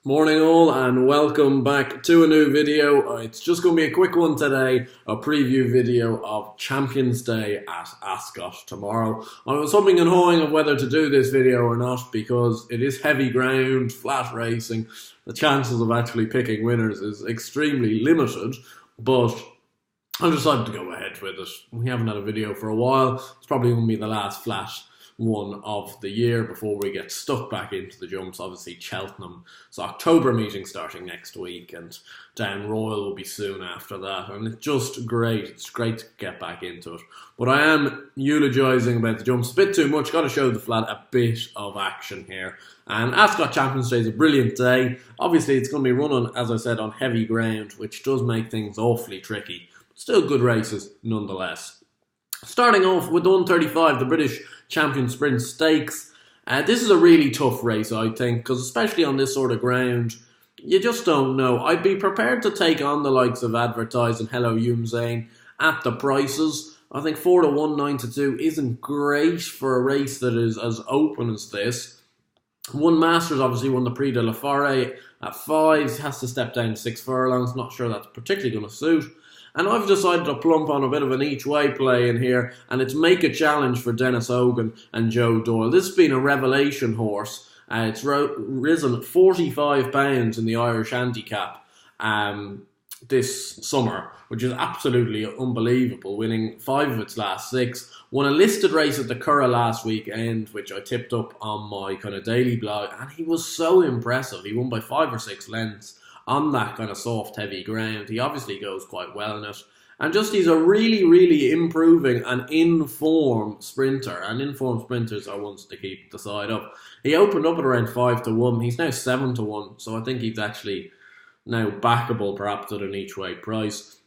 Morning all and welcome back to a new video. It's just going to be a quick one today, a preview video of Champions Day at Ascot tomorrow. I was humming and hawing of whether to do this video or not because it is heavy ground, flat racing. The chances of actually picking winners is extremely limited, but I decided to go ahead with it. We haven't had a video for a while. It's probably going to be the last flat one of the year before we get stuck back into the jumps. Obviously Cheltenham, it's October meeting starting next week, and down Royal will be soon after that, and it's just great. It's great to get back into it, but I am eulogising about the jumps a bit too much. Got to show the flat a bit of action here. And Ascot Champions Day is a brilliant day. Obviously it's going to be running, as I said, on heavy ground, which does make things awfully tricky, but still good races nonetheless. Starting off with the 135, the British Champion Sprint Stakes. This is a really tough race, I think, because especially on this sort of ground, you just don't know. I'd be prepared to take on the likes of Advertise and Hello Youmzain at the prices. I think 4 to 1, 9 to 2 isn't great for a race that is as open as this. One Masters obviously won the Prix de la Forêt at 5, has to step down 6 furlongs. Not sure that's particularly going to suit. And I've decided to plump on a bit of an each-way play in here, and it's Make a Challenge for Dennis Hogan and Joe Doyle. This has been a revelation horse. It's risen £45 in the Irish handicap this summer, which is absolutely unbelievable, winning 5 of its last 6. Won a listed race at the Curragh last weekend, which I tipped up on my kind of daily blog, and he was so impressive. He won by 5 or 6 lengths on that kind of soft, heavy ground. He obviously goes quite well in it. And just he's a really, really improving and in-form sprinter. And in-form sprinters are ones to keep the side up. He opened up at around 5 to 1. He's now 7 to 1. So I think he's actually now backable, perhaps at an each-way price.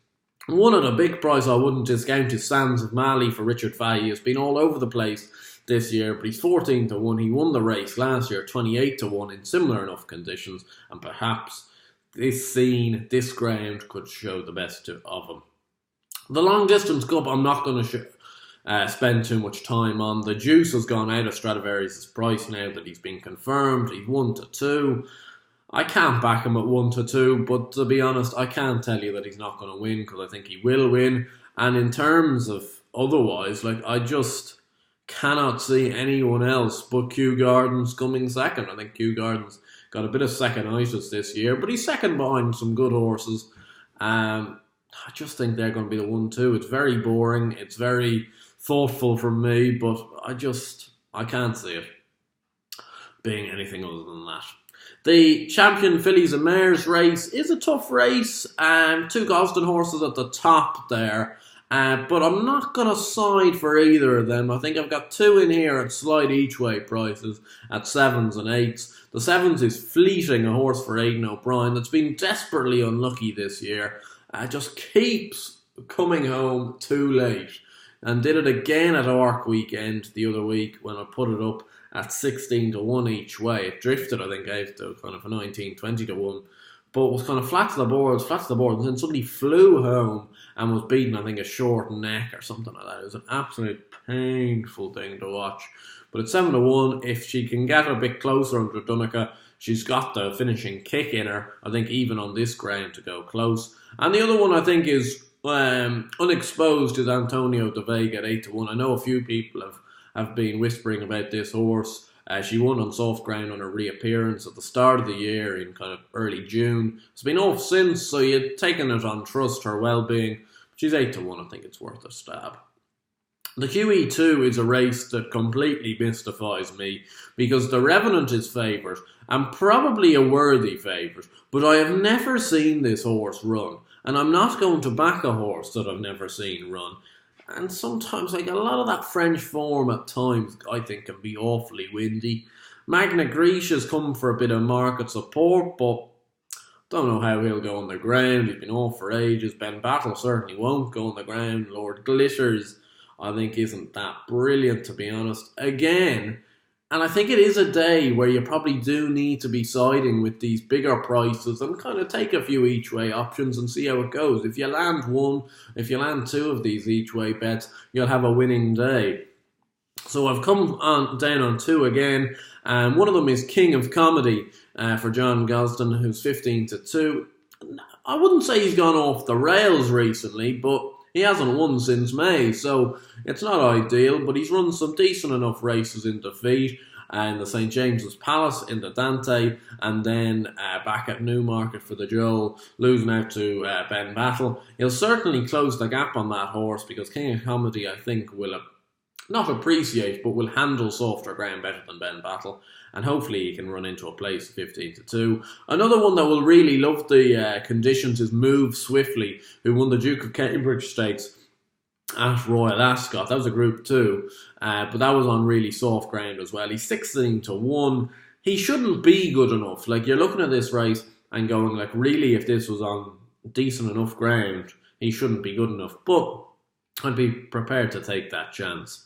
And one of the big price I wouldn't discount is Sands of Mali for Richard Fahey. He's been all over the place this year, but he's 14 to 1. He won the race last year, 28 to 1 in similar enough conditions. And perhaps this ground could show the best of him. The long distance cup, I'm not going to spend too much time on. The juice has gone out of Stradivarius' price now that he's been confirmed. He's 1 to 2. I can't back him at 1 to 2, but to be honest, I can't tell you that he's not going to win, because I think he will win. And in terms of otherwise, I just cannot see anyone else but Kew Gardens coming second. I think Kew Gardens got a bit of second-itis this year, but he's second behind some good horses. I just think they're going to be the 1-2. It's very boring. It's very thoughtful from me, but I can't see it being anything other than that. The Champion Fillies and Mares race is a tough race. 2 Gosden horses at the top there. But I'm not going to side for either of them. I think I've got 2 in here at slight each-way prices at 7s and 8s. The 7s is Fleeting, a horse for Aidan O'Brien that's been desperately unlucky this year. Just keeps coming home too late. And did it again at Arc weekend the other week when I put it up at 16 to 1 each way. It drifted, I think, out to kind of a 19, 20 to 1. But was kind of flat to the board, and then suddenly flew home and was beaten, I think, a short neck or something like that. It was an absolute painful thing to watch. But it's 7 to 1. If she can get a bit closer under Dunica, she's got the finishing kick in her, I think, even on this ground to go close. And the other one, I think, is unexposed, is Antonio de Vega at 8 to 1. I know a few people have been whispering about this horse. She won on soft ground on her reappearance at the start of the year in kind of early June. It's been off since, so you'd taken it on trust, her well-being. She's 8 to 1, I think it's worth a stab. The QE2 is a race that completely mystifies me, because the Revenant is favoured, and probably a worthy favourite, but I have never seen this horse run, and I'm not going to back a horse that I've never seen run. And sometimes, a lot of that French form at times, I think, can be awfully windy. Magna Grecia's come for a bit of market support, but don't know how he'll go on the ground. He's been off for ages. Ben Battle certainly won't go on the ground. Lord Glitters, I think, isn't that brilliant, to be honest. Again, and I think it is a day where you probably do need to be siding with these bigger prices and kind of take a few each-way options and see how it goes. If you land 1, if you land 2 of these each-way bets, you'll have a winning day. So I've come down on two again. One of them is King of Comedy for John Gosden, who's 15-2. I wouldn't say he's gone off the rails recently, but he hasn't won since May, so it's not ideal. But he's run some decent enough races in defeat. In the St James's Palace, in the Dante, and then back at Newmarket for the Joel, losing out to Ben Battle. He'll certainly close the gap on that horse, because King of Comedy, I think, will not appreciate, but will handle softer ground better than Ben Battle, and hopefully he can run into a place 15-2. Another one that will really love the conditions is Move Swiftly, who won the Duke of Cambridge Stakes at Royal Ascot. That was a Group 2, but that was on really soft ground as well. He's 16-1. He shouldn't be good enough. Like, you're looking at this race and going, like, really, if this was on decent enough ground, he shouldn't be good enough. But I'd be prepared to take that chance.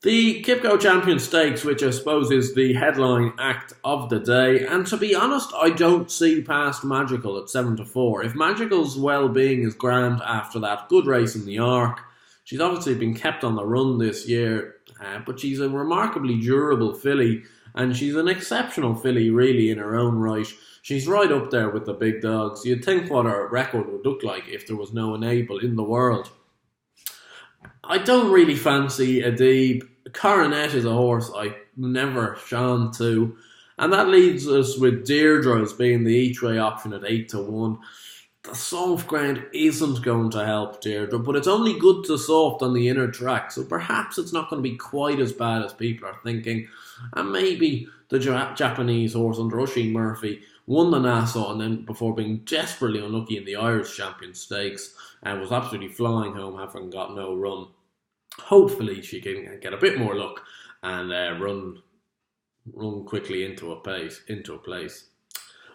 The QIPCO Champion Stakes, which I suppose is the headline act of the day, and to be honest, I don't see past Magical at 7-4. If Magical's well-being is grand after that good race in the Arc, she's obviously been kept on the run this year, but she's a remarkably durable filly, and she's an exceptional filly really in her own right. She's right up there with the big dogs. You'd think what her record would look like if there was no Enable in the world. I don't really fancy Adib. Coronet is a horse I never shone to, and that leaves us with Deirdre as being the each-way option at 8-1. The soft ground isn't going to help Deirdre, but it's only good to soft on the inner track, so perhaps it's not going to be quite as bad as people are thinking. And maybe the Japanese horse under Oisin Murphy won the Nassau, and then before being desperately unlucky in the Irish Champion Stakes, and was absolutely flying home having got no run. Hopefully she can get a bit more luck and run quickly into a place.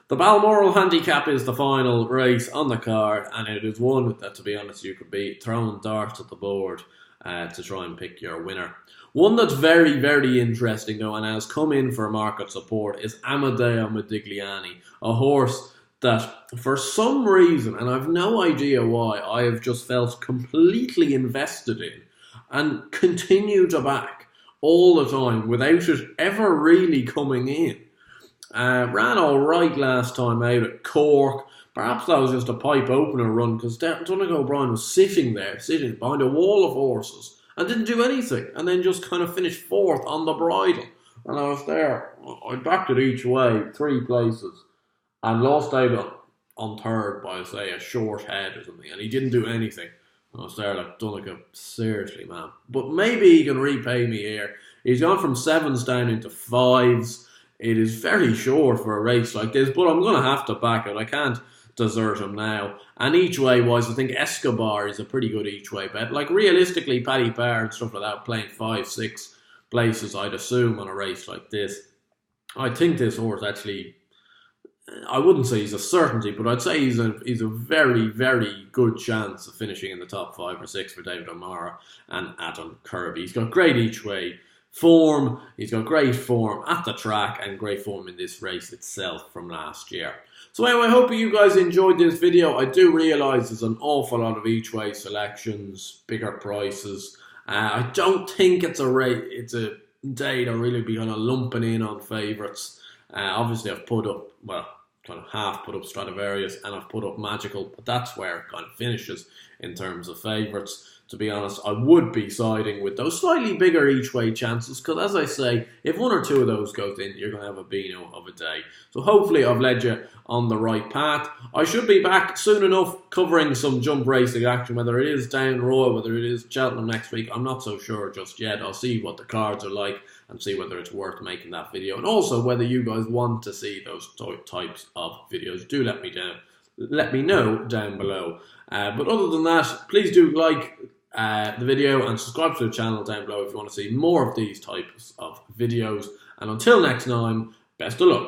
The Balmoral handicap is the final race on the card, and it is one that, to be honest, you could be throwing darts at the board to try and pick your winner. One that's very, very interesting though, and has come in for market support, is Amadeo Modigliani, a horse that for some reason, and I've no idea why, I have just felt completely invested in and continue to back all the time without it ever really coming in. Ran all right last time out at Cork. Perhaps that was just a pipe opener run, because Donegal O'Brien was sitting behind a wall of horses and didn't do anything, and then just kind of finished fourth on the bridle. And I was there. I backed it each way, 3 places, and lost out on third by, say, a short head or something, and he didn't do anything. I was there like, Donegal, seriously, man. But maybe he can repay me here. He's gone from 7s down into 5s. It is very short for a race like this, but I'm going to have to back it. I can't desert him now. And each way wise, I think Escobar is a pretty good each way bet. Like, realistically, Paddy Power and stuff like that, playing 5-6 places, I'd assume, on a race like this. I think this horse actually, I wouldn't say he's a certainty, but I'd say he's a very, very good chance of finishing in the top 5 or 6 for David O'Mara and Adam Kirby. He's got great each way form, he's got great form at the track and great form in this race itself from last year. So anyway, I hope you guys enjoyed this video. I do realise there's an awful lot of each way selections, bigger prices. I don't think it's a day to really be kind of lumping in on favourites. Obviously I've put up, well, kind of half put up Stradivarius and I've put up Magical, but that's where it kind of finishes in terms of favourites. To be honest, I would be siding with those slightly bigger each way chances, because as I say, if 1 or 2 of those goes in, you're going to have a beano of a day. So hopefully I've led you on the right path. I should be back soon enough covering some jump racing action, whether it is down Royal, whether it is Cheltenham next week. I'm not so sure just yet. I'll see what the cards are like and see whether it's worth making that video, and also whether you guys want to see those types of videos. Do let me know down below. But other than that, please do like the video and subscribe to the channel down below if you want to see more of these types of videos. And until next time, best of luck.